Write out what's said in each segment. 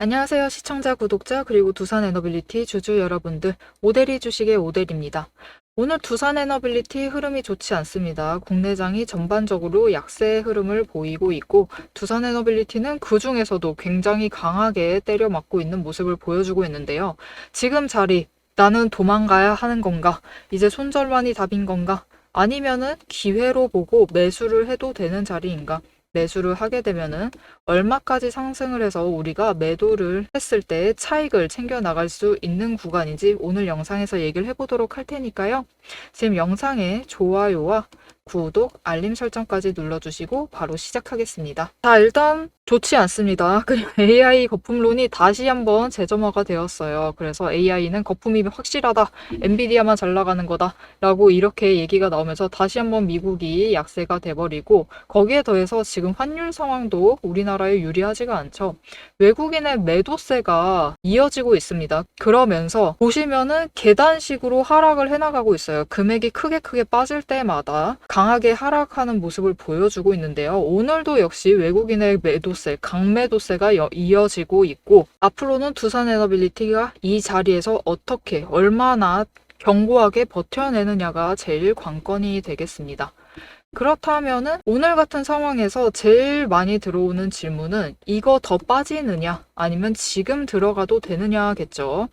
안녕하세요. 시청자, 구독자, 그리고 두산 에너빌리티 주주 여러분들. 오대리 주식의 오대리입니다. 오늘 두산 에너빌리티 흐름이 좋지 않습니다. 국내장이 전반적으로 약세의 흐름을 보이고 있고, 두산 에너빌리티는 그 중에서도 굉장히 강하게 때려맞고 있는 모습을 보여주고 있는데요. 지금 자리, 나는 도망가야 하는 건가? 이제 손절만이 답인 건가? 아니면은 기회로 보고 매수를 해도 되는 자리인가? 매수를 하게 되면은 얼마까지 상승을 해서 우리가 매도를 했을 때 차익을 챙겨 나갈 수 있는 구간인지 오늘 영상에서 얘기를 해보도록 할 테니까요. 지금 영상에 좋아요와 구독, 알림 설정까지 눌러주시고 바로 시작하겠습니다. 자, 일단 좋지 않습니다. 그리고 AI 거품론이 다시 한번 재점화가 되었어요. 그래서 AI는 거품이 확실하다, 엔비디아만 잘 나가는 거다 라고 이렇게 얘기가 나오면서 다시 한번 미국이 약세가 돼버리고, 거기에 더해서 지금 환율 상황도 우리나라에 유리하지가 않죠. 외국인의 매도세가 이어지고 있습니다. 그러면서 보시면은 계단식으로 하락을 해나가고 있어요. 금액이 크게 빠질 때마다 강하게 하락하는 모습을 보여주고 있는데요. 오늘도 역시 외국인의 매도세, 강매도세가 이어지고 있고, 앞으로는 두산에너빌리티가 이 자리에서 어떻게 얼마나 견고하게 버텨내느냐가 제일 관건이 되겠습니다. 그렇다면은 오늘 같은 상황에서 제일 많이 들어오는 질문은 이거 더 빠지느냐 아니면 지금 들어가도 되느냐겠죠.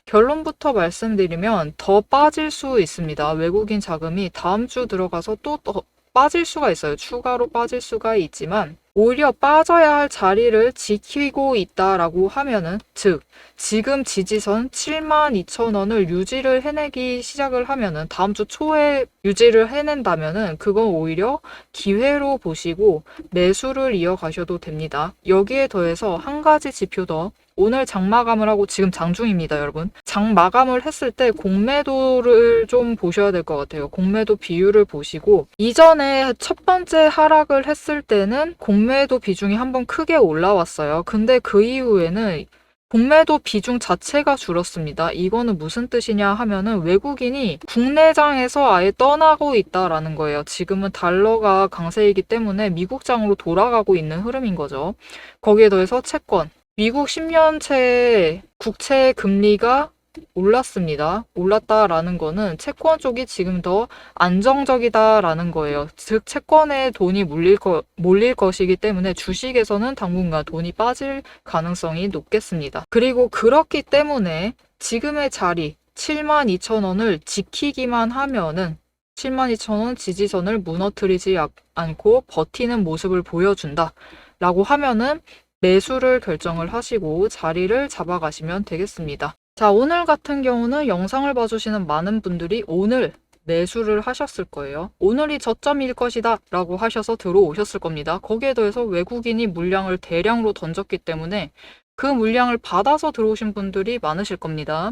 결론부터 말씀드리면 더 빠질 수 있습니다. 외국인 자금이 다음 주 들어가서 또 더 빠질 수가 있어요. 추가로 빠질 수가 있지만 오히려 빠져야 할 자리를 지키고 있다라고 하면은, 즉 지금 지지선 72,000원을 유지를 해내기 시작을 하면은, 다음 주 초에 유지를 해낸다면은 그건 오히려 기회로 보시고 매수를 이어가셔도 됩니다. 여기에 더해서 한 가지 지표 더, 오늘 장 마감을 하고 지금 장중입니다, 여러분. 장 마감을 했을 때 공매도를 좀 보셔야 될 것 같아요. 공매도 비율을 보시고, 이전에 첫 번째 하락을 했을 때는 공매도 비중이 한번 크게 올라왔어요. 근데 그 이후에는 공매도 비중 자체가 줄었습니다. 이거는 무슨 뜻이냐 하면은 외국인이 국내장에서 아예 떠나고 있다라는 거예요. 지금은 달러가 강세이기 때문에 미국장으로 돌아가고 있는 흐름인 거죠. 거기에 더해서 채권, 미국 10년채 국채 금리가 올랐습니다. 올랐다라는 거는 채권 쪽이 지금 더 안정적이다라는 거예요. 즉 채권에 돈이 몰릴 것이기 때문에 주식에서는 당분간 돈이 빠질 가능성이 높겠습니다. 그리고 그렇기 때문에 지금의 자리 72,000원을 지키기만 하면은 72,000원 지지선을 무너뜨리지 않고 버티는 모습을 보여준다 라고 하면은 매수를 결정을 하시고 자리를 잡아가시면 되겠습니다. 자, 오늘 같은 경우는 영상을 봐주시는 많은 분들이 오늘 매수를 하셨을 거예요. 오늘이 저점일 것이다 라고 하셔서 들어오셨을 겁니다. 거기에 더해서 외국인이 물량을 대량으로 던졌기 때문에 그 물량을 받아서 들어오신 분들이 많으실 겁니다.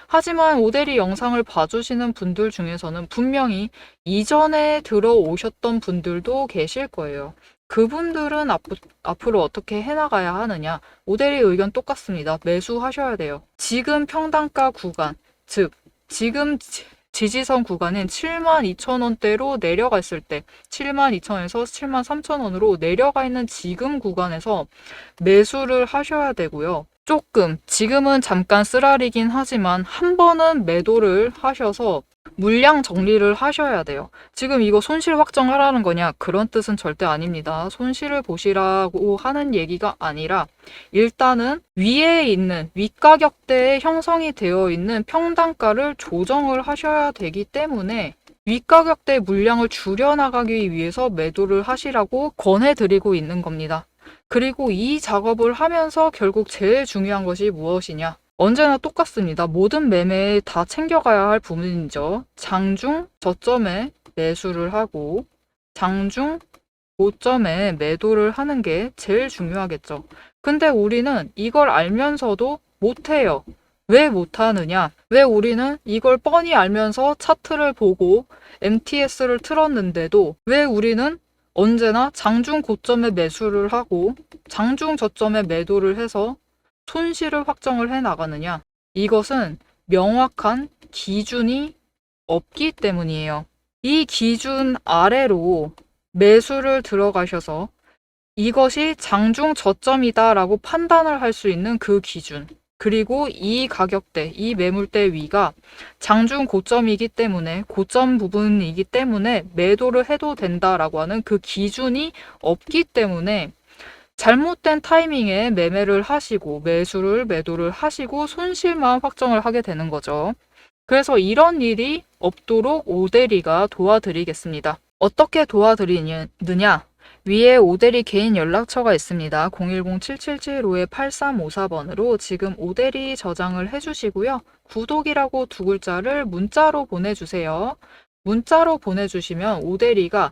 하지만 오데리 영상을 봐주시는 분들 중에서는 분명히 이전에 들어오셨던 분들도 계실 거예요. 그분들은 앞으로 어떻게 해나가야 하느냐? 오데리 의견 똑같습니다. 매수하셔야 돼요. 지금 평단가 구간, 즉 지금 지지선 구간인 72,000원대로 내려갔을 때 72,000원에서 73,000원으로 내려가 있는 지금 구간에서 매수를 하셔야 되고요. 조금 지금은 잠깐 쓰라리긴 하지만 한 번은 매도를 하셔서 물량 정리를 하셔야 돼요. 지금 이거 손실 확정하라는 거냐? 그런 뜻은 절대 아닙니다. 손실을 보시라고 하는 얘기가 아니라 일단은 위에 있는 윗가격대에 형성이 되어 있는 평단가를 조정을 하셔야 되기 때문에 윗가격대 물량을 줄여나가기 위해서 매도를 하시라고 권해드리고 있는 겁니다. 그리고 이 작업을 하면서 결국 제일 중요한 것이 무엇이냐? 언제나 똑같습니다. 모든 매매에 다 챙겨가야 할 부분이죠. 장중 저점에 매수를 하고 장중 고점에 매도를 하는 게 제일 중요하겠죠. 근데 우리는 이걸 알면서도 못해요. 왜 못하느냐? 왜 우리는 이걸 뻔히 알면서 차트를 보고 MTS를 틀었는데도 왜 우리는 언제나 장중 고점에 매수를 하고 장중 저점에 매도를 해서 손실을 확정을 해 나가느냐? 이것은 명확한 기준이 없기 때문이에요. 이 기준 아래로 매수를 들어가셔서 이것이 장중 저점이다라고 판단을 할 수 있는 그 기준. 그리고 이 가격대, 이 매물대 위가 장중 고점이기 때문에, 고점 부분이기 때문에 매도를 해도 된다라고 하는 그 기준이 없기 때문에 잘못된 타이밍에 매매를 하시고 매도를 하시고 손실만 확정을 하게 되는 거죠. 그래서 이런 일이 없도록 오대리가 도와드리겠습니다. 어떻게 도와드리느냐? 위에 오대리 개인 연락처가 있습니다. 010-7775-8354번으로 지금 오대리 저장을 해주시고요. 구독이라고 두 글자를 문자로 보내주세요. 문자로 보내주시면 오대리가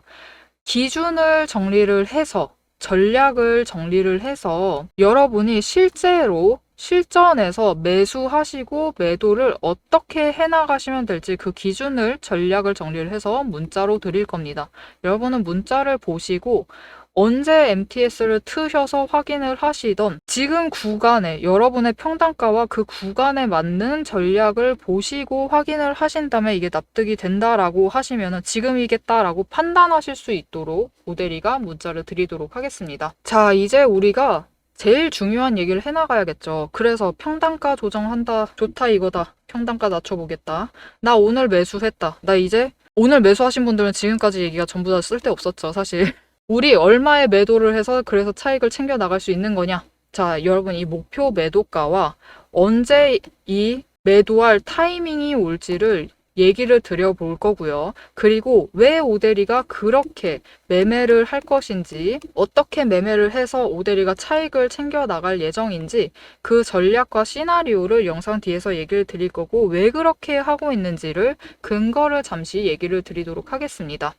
기준을 정리를 해서, 전략을 정리를 해서 여러분이 실제로 실전에서 매수하시고 매도를 어떻게 해나가시면 될지 그 기준을, 전략을 정리를 해서 문자로 드릴 겁니다. 여러분은 문자를 보시고 언제 MTS를 트셔서 확인을 하시던 지금 구간에 여러분의 평단가와 그 구간에 맞는 전략을 보시고 확인을 하신다면 이게 납득이 된다라고 하시면 지금이겠다라고 판단하실 수 있도록 오대리가 문자를 드리도록 하겠습니다. 자, 이제 우리가 제일 중요한 얘기를 해나가야겠죠. 그래서 평단가 조정한다. 좋다 이거다. 평단가 낮춰보겠다. 나 오늘 매수했다. 나 이제 오늘 매수하신 분들은 지금까지 얘기가 전부 다 쓸데없었죠, 사실. 우리 얼마에 매도를 해서 그래서 차익을 챙겨 나갈 수 있는 거냐? 자, 여러분 이 목표 매도가와 언제 이 매도할 타이밍이 올지를 얘기를 드려볼 거고요. 그리고 왜 오대리가 그렇게 매매를 할 것인지, 어떻게 매매를 해서 오대리가 차익을 챙겨 나갈 예정인지 그 전략과 시나리오를 영상 뒤에서 얘기를 드릴 거고 왜 그렇게 하고 있는지를 근거를 잠시 얘기를 드리도록 하겠습니다.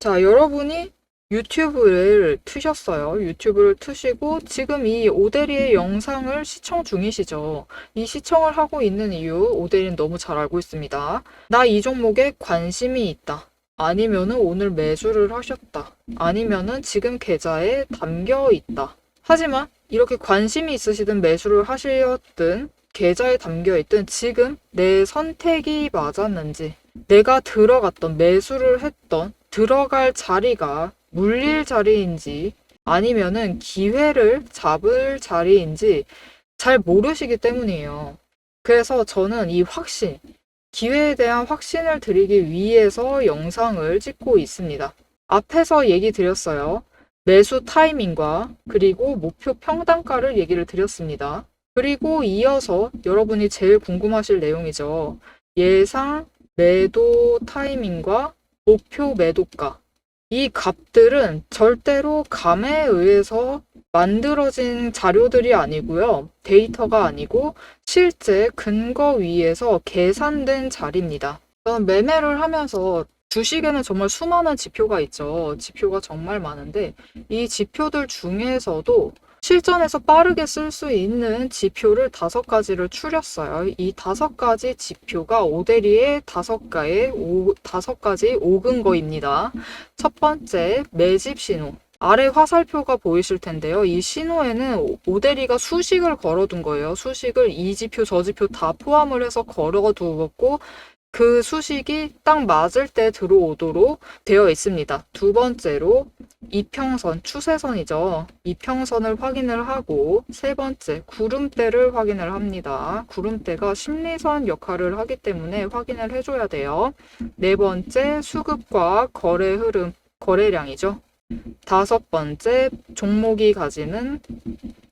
자, 여러분이 유튜브를 트셨어요. 유튜브를 트시고 지금 이 오대리의 영상을 시청 중이시죠. 이 시청을 하고 있는 이유 오대리는 너무 잘 알고 있습니다. 나 이 종목에 관심이 있다. 아니면은 오늘 매수를 하셨다. 아니면은 지금 계좌에 담겨 있다. 하지만 이렇게 관심이 있으시든 매수를 하셨든 계좌에 담겨 있든 지금 내 선택이 맞았는지, 내가 들어갔던, 매수를 했던 들어갈 자리가 물릴 자리인지 아니면은 기회를 잡을 자리인지 잘 모르시기 때문이에요. 그래서 저는 이 확신, 기회에 대한 확신을 드리기 위해서 영상을 찍고 있습니다. 앞에서 얘기 드렸어요. 매수 타이밍과 그리고 목표 평단가를 얘기를 드렸습니다. 그리고 이어서 여러분이 제일 궁금하실 내용이죠. 예상 매도 타이밍과 목표 매도가. 이 값들은 절대로 감에 의해서 만들어진 자료들이 아니고요. 데이터가 아니고 실제 근거 위에서 계산된 자리입니다. 저는 매매를 하면서 주식에는 정말 수많은 지표가 있죠. 지표가 정말 많은데 이 지표들 중에서도 실전에서 빠르게 쓸 수 있는 지표를 5가지를 추렸어요. 이 5가지 지표가 오대리의 5가지 5근거입니다. 첫 번째, 매집 신호. 아래 화살표가 보이실 텐데요. 이 신호에는 오대리가 수식을 걸어둔 거예요. 수식을 이 지표, 저 지표 다 포함을 해서 걸어두었고 그 수식이 딱 맞을 때 들어오도록 되어 있습니다. 두 번째로 이평선, 추세선이죠. 이평선을 확인을 하고 세 번째, 구름대를 확인을 합니다. 구름대가 심리선 역할을 하기 때문에 확인을 해줘야 돼요. 네 번째, 수급과 거래 흐름, 거래량이죠. 다섯 번째, 종목이 가지는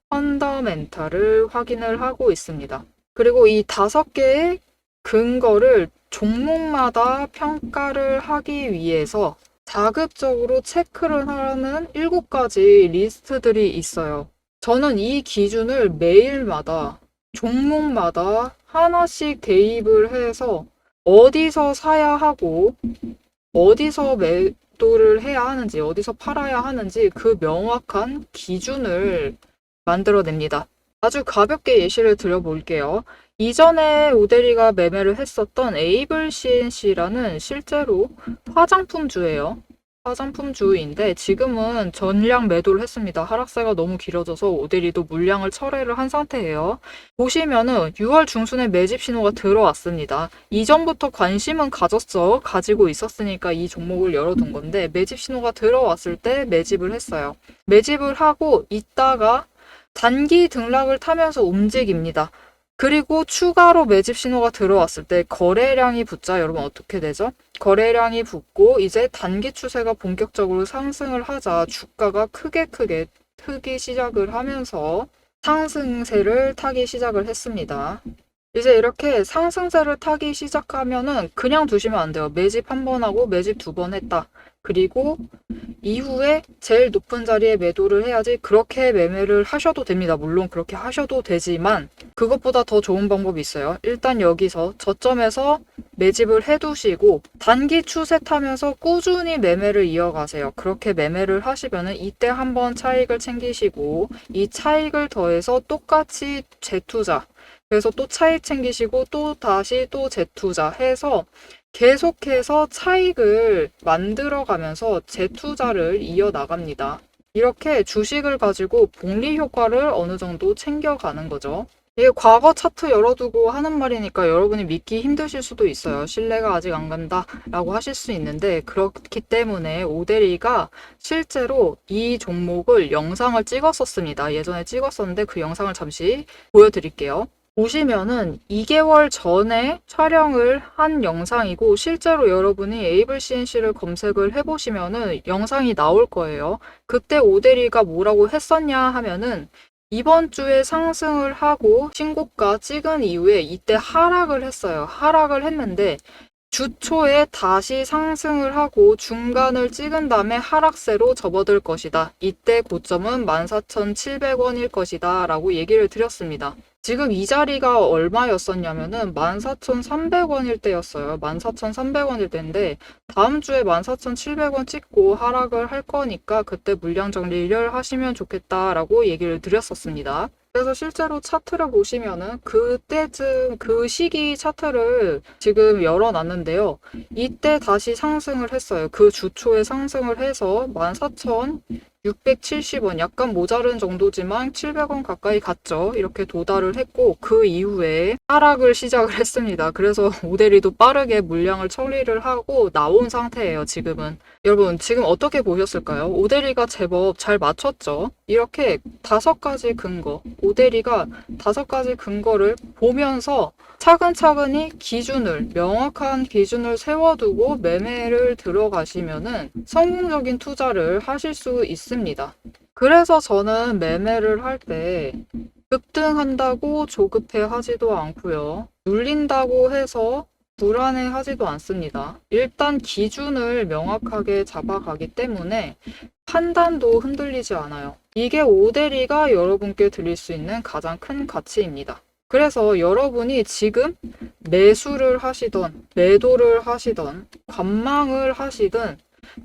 펀더멘탈을 확인을 하고 있습니다. 그리고 이 5개의 근거를 종목마다 평가를 하기 위해서 자급적으로 체크를 하는 7가지 리스트들이 있어요. 저는 이 기준을 매일마다 종목마다 하나씩 대입을 해서 어디서 사야 하고 어디서 매도를 해야 하는지, 어디서 팔아야 하는지 그 명확한 기준을 만들어냅니다. 아주 가볍게 예시를 드려볼게요. 이전에 오대리가 매매를 했었던 에이블 CNC라는 실제로 화장품주예요. 화장품주인데 지금은 전량 매도를 했습니다. 하락세가 너무 길어져서 오데리도 물량을 철회를 한 상태예요. 보시면은 6월 중순에 매집 신호가 들어왔습니다. 이전부터 관심은 가지고 있었으니까 이 종목을 열어둔 건데 매집 신호가 들어왔을 때 매집을 했어요. 매집을 하고 있다가 단기 등락을 타면서 움직입니다. 그리고 추가로 매집 신호가 들어왔을 때 거래량이 붙자 여러분 어떻게 되죠? 거래량이 붙고 이제 단기 추세가 본격적으로 상승을 하자 주가가 크게 트기 시작을 하면서 상승세를 타기 시작을 했습니다. 이제 이렇게 상승세를 타기 시작하면은 그냥 두시면 안 돼요. 매집 한 번 하고 매집 두 번 했다. 그리고 이후에 제일 높은 자리에 매도를 해야지 그렇게 매매를 하셔도 됩니다. 물론 그렇게 하셔도 되지만 그것보다 더 좋은 방법이 있어요. 일단 여기서 저점에서 매집을 해두시고 단기 추세 타면서 꾸준히 매매를 이어가세요. 그렇게 매매를 하시면은 이때 한번 차익을 챙기시고 이 차익을 더해서 똑같이 재투자 그래서 또 차익 챙기시고 또 다시 또 재투자 해서 계속해서 차익을 만들어가면서 재투자를 이어나갑니다. 이렇게 주식을 가지고 복리 효과를 어느 정도 챙겨가는 거죠. 이게 과거 차트 열어두고 하는 말이니까 여러분이 믿기 힘드실 수도 있어요. 신뢰가 아직 안 간다 라고 하실 수 있는데 그렇기 때문에 오데리가 실제로 이 종목을 영상을 찍었었습니다. 예전에 찍었었는데 그 영상을 잠시 보여드릴게요. 보시면은 2개월 전에 촬영을 한 영상이고 실제로 여러분이 에이블 CNC를 검색을 해보시면은 영상이 나올 거예요. 그때 오데리가 뭐라고 했었냐 하면은 이번 주에 상승을 하고 신고가 찍은 이후에 이때 하락을 했어요. 하락을 했는데 주 초에 다시 상승을 하고 중간을 찍은 다음에 하락세로 접어들 것이다. 이때 고점은 14,700원일 것이다 라고 얘기를 드렸습니다. 지금 이 자리가 얼마였었냐면은 14,300원일 때였어요. 14,300원일 때인데 다음 주에 14,700원 찍고 하락을 할 거니까 그때 물량 정리를 하시면 좋겠다라고 얘기를 드렸었습니다. 그래서 실제로 차트를 보시면은 그때쯤 그 시기 차트를 지금 열어놨는데요. 이때 다시 상승을 했어요. 그 주초에 상승을 해서 14,670원 약간 모자른 정도지만 700원 가까이 갔죠. 이렇게 도달을 했고 그 이후에 하락을 시작을 했습니다. 그래서 오데리도 빠르게 물량을 처리를 하고 나온 상태예요. 지금은. 여러분 지금 어떻게 보셨을까요? 오데리가 제법 잘 맞췄죠. 이렇게 5가지 근거 오데리가 5가지 근거를 보면서 차근차근히 명확한 기준을 세워두고 매매를 들어가시면은 성공적인 투자를 하실 수 있습니다. 그래서 저는 매매를 할 때 급등한다고 조급해 하지도 않고요. 눌린다고 해서 불안해 하지도 않습니다. 일단 기준을 명확하게 잡아가기 때문에 판단도 흔들리지 않아요. 이게 오데리가 여러분께 드릴 수 있는 가장 큰 가치입니다. 그래서 여러분이 지금 매수를 하시던 매도를 하시던 관망을 하시든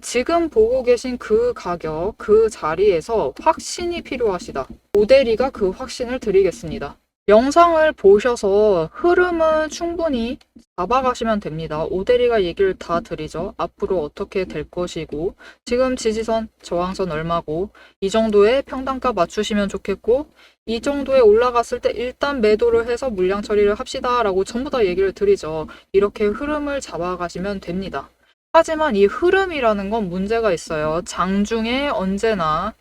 지금 보고 계신 그 가격, 그 자리에서 확신이 필요하시다. 오데리가 그 확신을 드리겠습니다. 영상을 보셔서 흐름은 충분히 잡아가시면 됩니다. 오데리가 얘기를 다 드리죠. 앞으로 어떻게 될 것이고 지금 지지선, 저항선 얼마고 이 정도의 평단가 맞추시면 좋겠고 이 정도에 올라갔을 때 일단 매도를 해서 물량 처리를 합시다 라고 전부 다 얘기를 드리죠. 이렇게 흐름을 잡아가시면 됩니다. 하지만 이 흐름이라는 건 문제가 있어요. 장중에 언제나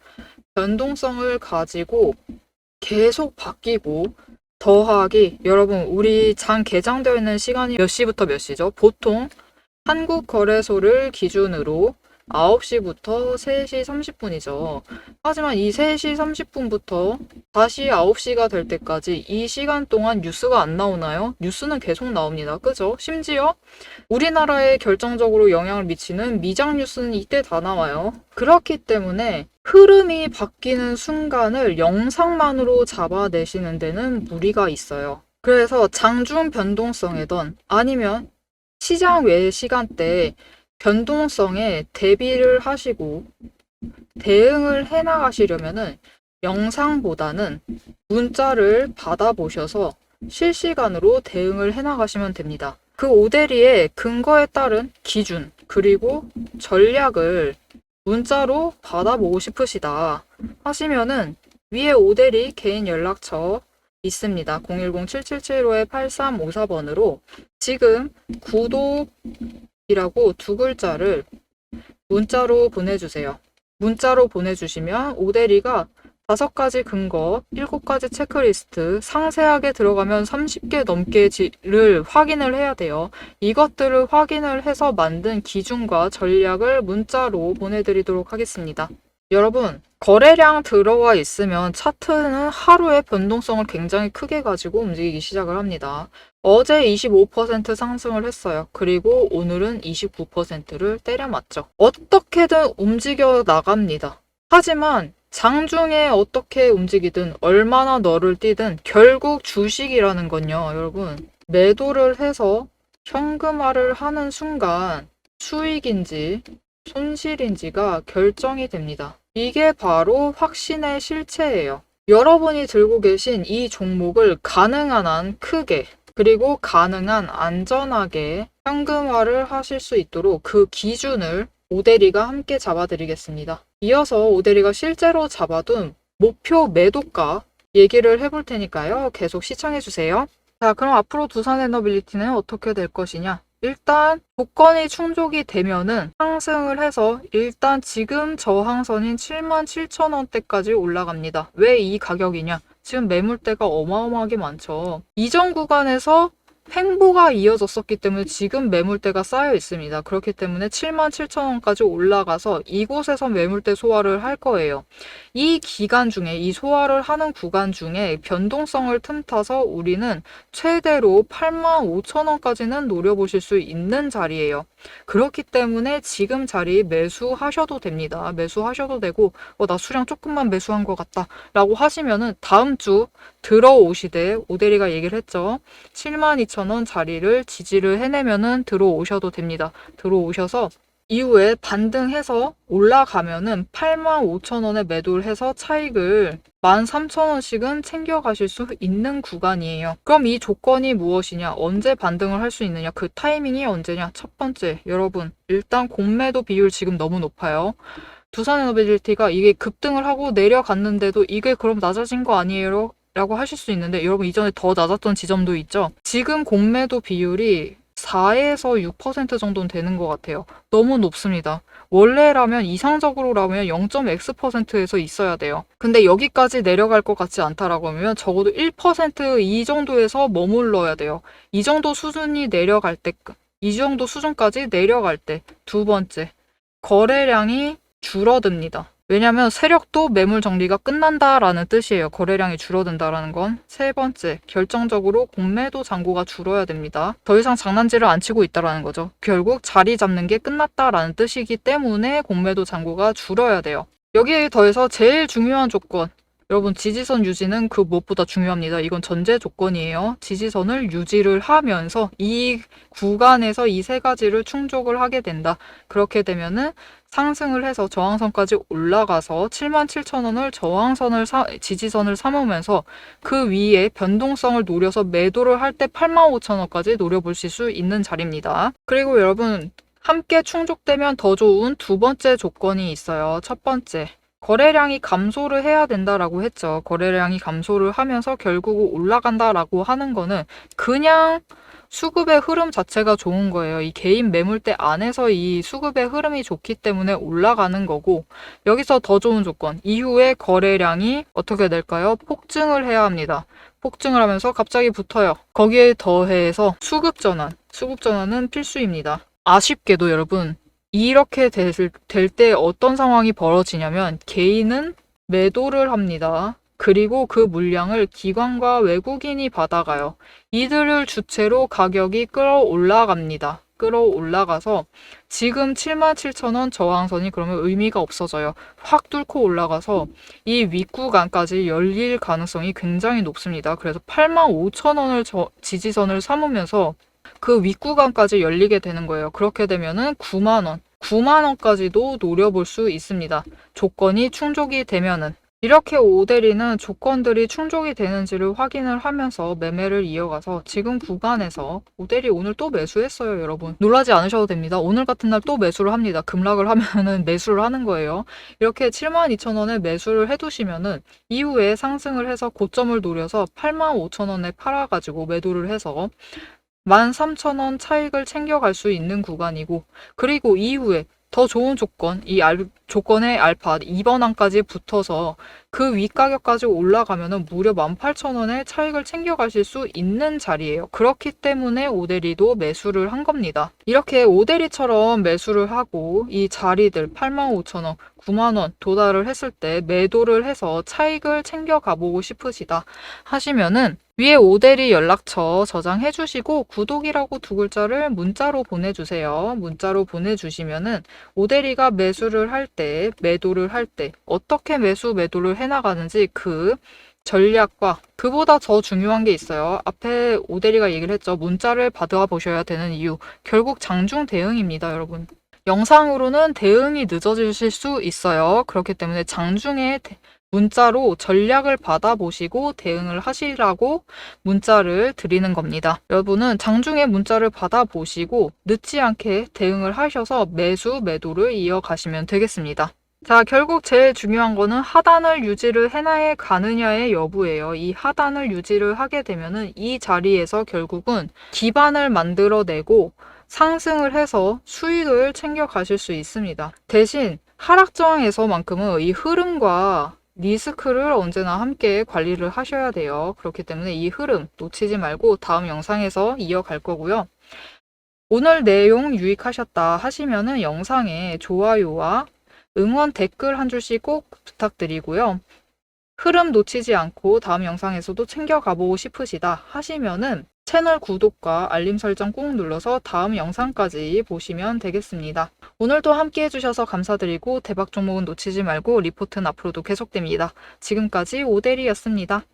변동성을 가지고 계속 바뀌고 더하기 여러분 우리 장 개장되어 있는 시간이 몇 시부터 몇 시죠? 보통 한국 거래소를 기준으로 9시부터 3시 30분이죠. 하지만 이 3시 30분부터 다시 9시가 될 때까지 이 시간 동안 뉴스가 안 나오나요? 뉴스는 계속 나옵니다. 그죠? 심지어 우리나라에 결정적으로 영향을 미치는 미장 뉴스는 이때 다 나와요. 그렇기 때문에 흐름이 바뀌는 순간을 영상만으로 잡아내시는 데는 무리가 있어요. 그래서 장중 변동성이든 아니면 시장 외 시간대에 변동성에 대비를 하시고 대응을 해나가시려면은 영상보다는 문자를 받아보셔서 실시간으로 대응을 해나가시면 됩니다. 그 오데리의 근거에 따른 기준 그리고 전략을 문자로 받아보고 싶으시다 하시면은 위에 오대리 개인 연락처 있습니다. 010-7775-8354번으로 지금 구독이라고 두 글자를 문자로 보내주세요. 문자로 보내주시면 오대리가 5가지 근거, 7가지 체크리스트, 상세하게 들어가면 30개 넘게를 확인을 해야 돼요. 이것들을 확인을 해서 만든 기준과 전략을 문자로 보내드리도록 하겠습니다. 여러분, 거래량 들어와 있으면 차트는 하루에 변동성을 굉장히 크게 가지고 움직이기 시작을 합니다. 어제 25% 상승을 했어요. 그리고 오늘은 29%를 때려맞죠. 어떻게든 움직여 나갑니다. 하지만 장중에 어떻게 움직이든 얼마나 너를 뛰든 결국 주식이라는 건요, 여러분. 매도를 해서 현금화를 하는 순간 수익인지 손실인지가 결정이 됩니다. 이게 바로 확신의 실체예요. 여러분이 들고 계신 이 종목을 가능한 한 크게 그리고 가능한 안전하게 현금화를 하실 수 있도록 그 기준을 오대리가 함께 잡아드리겠습니다. 이어서 오대리가 실제로 잡아둔 목표 매도가 얘기를 해볼 테니까요. 계속 시청해주세요. 자, 그럼 앞으로 두산에너빌리티는 어떻게 될 것이냐? 일단 조건이 충족이 되면은 상승을 해서 일단 지금 저항선인 77,000원대까지 올라갑니다. 왜 이 가격이냐? 지금 매물대가 어마어마하게 많죠. 이전 구간에서 횡보가 이어졌었기 때문에 지금 매물대가 쌓여 있습니다. 그렇기 때문에 77,000원까지 올라가서 이곳에서 매물대 소화를 할 거예요. 이 기간 중에 이 소화를 하는 구간 중에 변동성을 틈타서 우리는 최대로 85,000원까지는 노려보실 수 있는 자리예요. 그렇기 때문에 지금 자리 매수하셔도 됩니다. 매수하셔도 되고 나 수량 조금만 매수한 것 같다 라고 하시면은 다음 주 들어오시되 오대리가 얘기를 했죠. 72,000원 자리를 지지를 해내면은 들어오셔도 됩니다. 들어오셔서 이후에 반등해서 올라가면은 85,000원에 매도를 해서 차익을 13,000원씩은 챙겨가실 수 있는 구간이에요. 그럼 이 조건이 무엇이냐? 언제 반등을 할 수 있느냐? 그 타이밍이 언제냐? 첫 번째, 여러분 일단 공매도 비율 지금 너무 높아요. 두산에너빌리티가 이게 급등을 하고 내려갔는데도 이게 그럼 낮아진 거 아니에요? 라고 하실 수 있는데 여러분 이전에 더 낮았던 지점도 있죠. 지금 공매도 비율이 4에서 6% 정도는 되는 것 같아요. 너무 높습니다. 원래라면 이상적으로라면 0.X%에서 있어야 돼요. 근데 여기까지 내려갈 것 같지 않다라고 하면 적어도 1%이 정도에서 머물러야 돼요. 이 정도 수준이 내려갈 때, 이 정도 수준까지 내려갈 때 두 번째, 거래량이 줄어듭니다. 왜냐하면 세력도 매물 정리가 끝난다라는 뜻이에요. 거래량이 줄어든다라는 건. 세 번째, 결정적으로 공매도 잔고가 줄어야 됩니다. 더 이상 장난질을 안 치고 있다라는 거죠. 결국 자리 잡는 게 끝났다라는 뜻이기 때문에 공매도 잔고가 줄어야 돼요. 여기에 더해서 제일 중요한 조건, 여러분 지지선 유지는 그 무엇보다 중요합니다. 이건 전제 조건이에요. 지지선을 유지를 하면서 이 구간에서 이 세 가지를 충족을 하게 된다. 그렇게 되면은 상승을 해서 저항선까지 올라가서 77,000원을 지지선을 삼으면서 그 위에 변동성을 노려서 매도를 할 때 85,000원까지 노려보실 수 있는 자리입니다. 그리고 여러분 함께 충족되면 더 좋은 두 번째 조건이 있어요. 첫 번째, 거래량이 감소를 해야 된다라고 했죠. 거래량이 감소를 하면서 결국 올라간다라고 하는 거는 그냥 수급의 흐름 자체가 좋은 거예요. 이 개인 매물대 안에서 이 수급의 흐름이 좋기 때문에 올라가는 거고, 여기서 더 좋은 조건, 이후에 거래량이 어떻게 될까요? 폭증을 해야 합니다. 폭증을 하면서 갑자기 붙어요. 거기에 더해서 수급전환은 필수입니다. 아쉽게도 여러분, 이렇게 될 때 어떤 상황이 벌어지냐면 개인은 매도를 합니다. 그리고 그 물량을 기관과 외국인이 받아가요. 이들을 주체로 가격이 끌어올라갑니다. 끌어올라가서 지금 77,000원 저항선이 그러면 의미가 없어져요. 확 뚫고 올라가서 이 윗구간까지 열릴 가능성이 굉장히 높습니다. 그래서 85,000원을 지지선을 삼으면서 그 윗구간까지 열리게 되는 거예요. 그렇게 되면은 9만 원까지도 노려볼 수 있습니다. 조건이 충족이 되면은. 이렇게 오데리는 조건들이 충족이 되는지를 확인을 하면서 매매를 이어가서 지금 구간에서 오데리 오늘 또 매수했어요, 여러분. 놀라지 않으셔도 됩니다. 오늘 같은 날 또 매수를 합니다. 급락을 하면은 매수를 하는 거예요. 이렇게 72,000원에 매수를 해두시면은 이후에 상승을 해서 고점을 노려서 85,000원에 팔아가지고 매도를 해서 13,000원 차익을 챙겨갈 수 있는 구간이고, 그리고 이후에 더 좋은 조건, 조건의 알파 2번항까지 붙어서 그 윗가격까지 올라가면은 무려 18,000원의 차익을 챙겨가실 수 있는 자리예요. 그렇기 때문에 오데리도 매수를 한 겁니다. 이렇게 오데리처럼 매수를 하고 이 자리들 85,000원, 9만원 도달을 했을 때 매도를 해서 차익을 챙겨가보고 싶으시다 하시면은 위에 오데리 연락처 저장해 주시고 구독이라고 두 글자를 문자로 보내주세요. 문자로 보내주시면은 오데리가 매수를 할 때, 매도를 할 때 어떻게 매수, 매도를 해나가는지 그 전략과 그보다 더 중요한 게 있어요. 앞에 오데리가 얘기를 했죠. 문자를 받아 보셔야 되는 이유. 결국 장중 대응입니다, 여러분. 영상으로는 대응이 늦어지실 수 있어요. 그렇기 때문에 장중에 문자로 전략을 받아보시고 대응을 하시라고 문자를 드리는 겁니다. 여러분은 장중에 문자를 받아보시고 늦지 않게 대응을 하셔서 매수, 매도를 이어가시면 되겠습니다. 자, 결국 제일 중요한 거는 하단을 유지를 해나야 가느냐의 여부예요. 이 하단을 유지를 하게 되면은 이 자리에서 결국은 기반을 만들어내고 상승을 해서 수익을 챙겨 가실 수 있습니다. 대신 하락저항에서만큼은 이 흐름과 리스크를 언제나 함께 관리를 하셔야 돼요. 그렇기 때문에 이 흐름 놓치지 말고 다음 영상에서 이어갈 거고요. 오늘 내용 유익하셨다 하시면은 영상에 좋아요와 응원 댓글 한 줄씩 꼭 부탁드리고요. 흐름 놓치지 않고 다음 영상에서도 챙겨가보고 싶으시다 하시면은 채널 구독과 알림 설정 꼭 눌러서 다음 영상까지 보시면 되겠습니다. 오늘도 함께 해주셔서 감사드리고 대박 종목은 놓치지 말고 리포트는 앞으로도 계속됩니다. 지금까지 오대리였습니다.